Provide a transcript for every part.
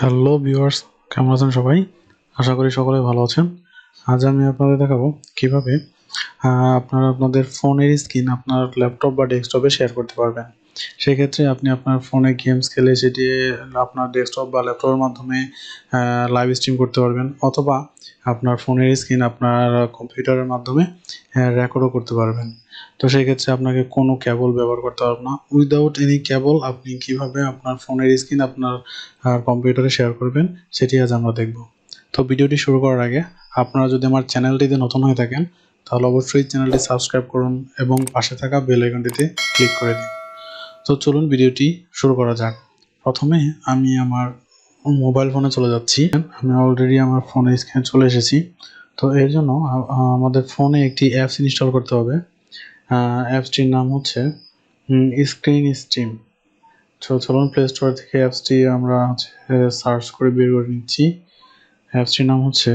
Hello viewers, কেমন আছেন সবাই? আশা করি সকলে ভালো আছেন। আজ আমি আপনাদের দেখাবো কিভাবে আপনারা আপনাদের ফোনের স্ক্রিন আপনার ল্যাপটপ বা ডেস্কটপে শেয়ার করতে পারবেন। সেক্ষেত্রে আপনি আপনার ফোনে গেমস খেলে সেটি আপনার ডেস্কটপ বা ল্যাপটপের মাধ্যমে লাইভ স্ট্রিম করতে পারবেন, অথবা আপনার ফোনের স্ক্রিন আপনার কম্পিউটারের মাধ্যমে রেকর্ডও করতে পারবেন। তো সেক্ষেত্রে আপনাকে কোনো কেবল ব্যবহার করতে হবে না। উইদাউট এনি কেবল আপনি কিভাবে আপনার ফোনের স্ক্রিন আপনার কম্পিউটারে শেয়ার করবেন সেটি আজ আমরা দেখব। তো ভিডিওটি শুরু করার আগে আপনারা যদি আমার চ্যানেলটিতে নতুন হয়ে থাকেন তাহলে অবশ্যই চ্যানেলটি সাবস্ক্রাইব করুন এবং পাশে থাকা বেল আইকনটিতে ক্লিক করে দিন। তো চলুন ভিডিওটি শুরু করা যাক। প্রথমে আমি আমার মোবাইল ফোনে চলে যাচ্ছি। আমি অলরেডি আমার ফোনের স্ক্রিনে চলে এসেছি। তো এর জন্য আমাদের ফোনে একটি অ্যাপস ইনস্টল করতে হবে। অ্যাপসটির নাম হচ্ছে স্ক্রিন স্ট্রিম। চলুন প্লে স্টোর থেকে অ্যাপসটি আমরা সার্চ করে বের করে নিচ্ছি। অ্যাপসটির নাম হচ্ছে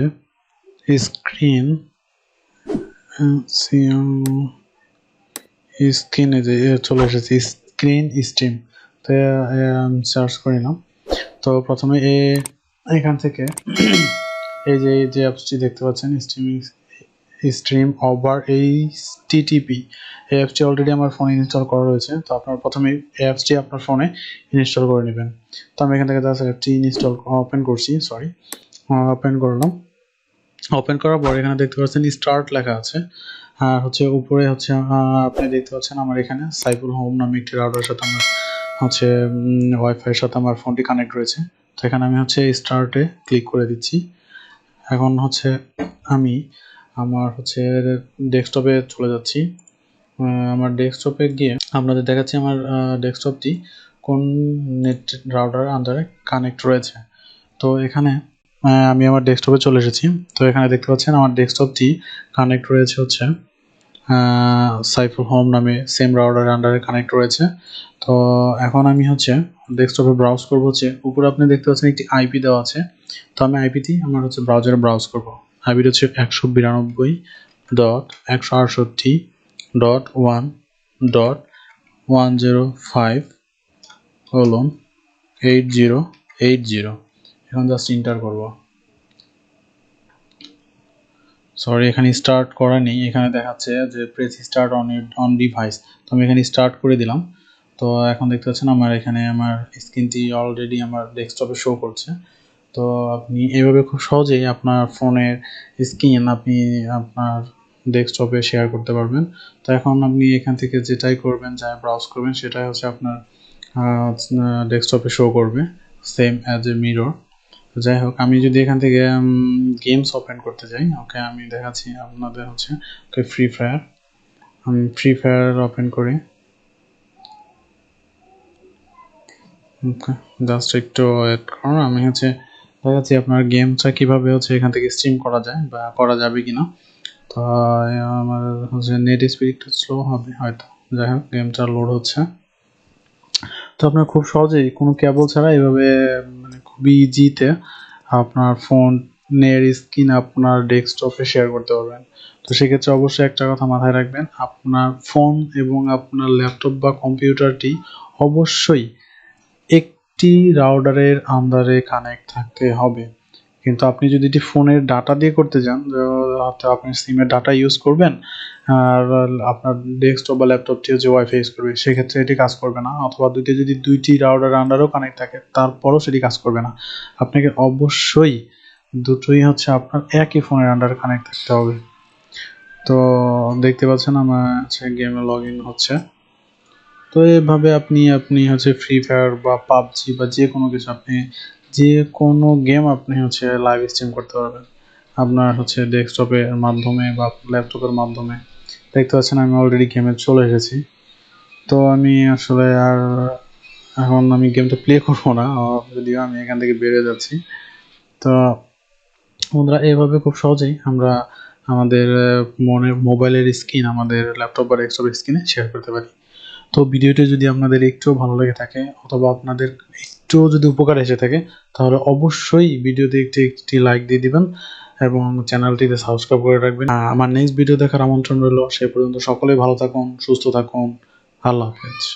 স্ক্রিন স্ক্রিনে যে চলে এসেছে স্ক্রিন স্ট্রিম। তো আমি সার্চ করে নিলাম। তো প্রথমে এখান থেকে এই যে অ্যাপসটি দেখতে পাচ্ছেন স্ট্রিম ওভার এইচটিটিপি, এই অ্যাপসটি অলরেডি আমার ফোনে ইনস্টল করা রয়েছে। তো আপনার প্রথমে এই অ্যাপসটি আপনার ফোনে ইনস্টল করে নেবেন। তো আমি এখান থেকে জাস্ট অ্যাপটি ওপেন করলাম। ওপেন করার পর এখানে দেখতে পাচ্ছেন স্টার্ট লেখা আছে, আর উপরে আপনি দেখতে পাচ্ছেন আমার এখানে সাইফুল হোম নামে একটি রাউটারের সাথে আমার ওয়াইফাইয়ের সাথে আমার ফোনটি কানেক্ট রয়েছে। তো এখানে আমি স্টার্টে ক্লিক করে দিচ্ছি। এখন আমি আমার ডেস্কটপে চলে যাচ্ছি। আমার ডেস্কটপে গিয়ে আপনাদের দেখাচ্ছি আমার ডেস্কটপটি কোন নেট রাউটারের আন্ডারে কানেক্ট রয়েছে। তো এখানে আমি আমার ডেস্কটপে চলে এসেছি। তো এখানে দেখতে পাচ্ছেন আমার ডেস্কটপটি কানেক্ট রয়েছে সাইফুল হোম নামে সেম রাউটারের আন্ডারে কানেক্ট রয়েছে। তো এখন আমি ডেস্কটপে ব্রাউজ করব। উপরে আপনি দেখতে পাচ্ছেন একটি আইপি দেওয়া আছে। তো আমি আইপিটি আমার ব্রাউজারে ব্রাউজ করব। আইপিটি 192.168.1.105:8080। এখন জাস্ট ইন্টার করব। সরি, এখানে স্টার্ট করা নেই, এখানে দেখাচ্ছে যে প্রেস স্টার্ট অন ডিভাইস। তো আমি এখানে স্টার্ট করে দিলাম। তো এখন দেখতে পাচ্ছেন আমার স্ক্রিনটি অলরেডি আমার ডেস্কটপে শো করছে। তো আপনি এইভাবে খুব সহজেই আপনার ফোনের স্ক্রিন আপনি আপনার ডেস্কটপে শেয়ার করতে পারবেন। তো এখন আপনি এখান থেকে যেটাই করবেন, যা ব্রাউজ করবেন, সেটাই আপনার ডেস্কটপে শো করবে, সেম অ্যাজ এ মিরর। যাই হোক, আমি যদি এখান থেকে গেমস ওপেন করতে যাই, আমি দেখাচ্ছি আপনাদের ফ্রি ফায়ার। আমি ফ্রি ফায়ার ওপেন করি। জাস্ট একটু ওয়েট করুন। আমি দেখাচ্ছি আপনার গেমটা কীভাবে এখান থেকে স্ট্রিম করা যায় বা করা যাবে কিনা। তো আমার নেট স্পিড একটু স্লো হবে হয়তো। যাই হোক, গেমটা লোড হচ্ছে। তো আপনার খুব সহজেই কোনো কেবল ছাড়া এইভাবে খুবই ইজিতে আপনার ফোনের স্ক্রিন আপনার ডেস্কটপে শেয়ার করতে পারবেন। তো সেক্ষেত্রে অবশ্যই একটা কথা মাথায় রাখবেন, আপনার ফোন এবং আপনার ল্যাপটপ বা কম্পিউটারটি অবশ্যই একটি রাউটারের আন্ডারে কানেক্ট থাকতে হবে। কিন্তু আপনি যদি এটি ফোনের ডাটা দিয়ে করতে যান, আপনি সিমের ডাটা ইউজ করবেন আর আপনার ডেস্কটপ বা ল্যাপটপটি ওয়াইফাই ইউজ করবে, সেক্ষেত্রে এটি কাজ করবে না। অথবা যদি দুইটি রাউটার আন্ডারও কানেক্ট থাকে, তারপরও সেটি কাজ করবে না। আপনাকে অবশ্যই দুটোই আপনার একই ফোনের আন্ডারে কানেক্ট থাকতে হবে। তো দেখতে পাচ্ছেন আমার গেমে লগ ইন হচ্ছে। তো এভাবে আপনি ফ্রি ফায়ার বা পাবজি বা যে কোনো কিছু, আপনি যে কোনো গেম আপনি লাইভ স্ট্রিম করতে পারবেন আপনার ডেস্কটপের মাধ্যমে বা ল্যাপটপের মাধ্যমে। দেখতে পাচ্ছেন আমি অলরেডি গেমে চলে এসেছি। তো আমি আর এখন আমি গেমটা প্লে করবো না, যদিও আমি এখান থেকে বেরিয়ে যাচ্ছি। তো বন্ধুরা, এইভাবে খুব সহজেই আমরা আমাদের মোবাইলের স্ক্রিন আমাদের ল্যাপটপ বা ডেস্কটপের স্ক্রিনে শেয়ার করতে পারি। তো ভিডিওটি যদি আপনাদের একটু ভালো লেগে থাকে অথবা আপনাদের একটু যদি উপকার এসে থাকে, তাহলে অবশ্যই ভিডিওতে একটি লাইক দিয়ে দিবেন এবং চ্যানেলটিতে সাবস্ক্রাইব করে রাখবেন। আমার নেক্সট ভিডিও দেখার আমন্ত্রণ রইল। সে পর্যন্ত সকলেই ভালো থাকুন, সুস্থ থাকুন। আল্লাহ হাফেজ।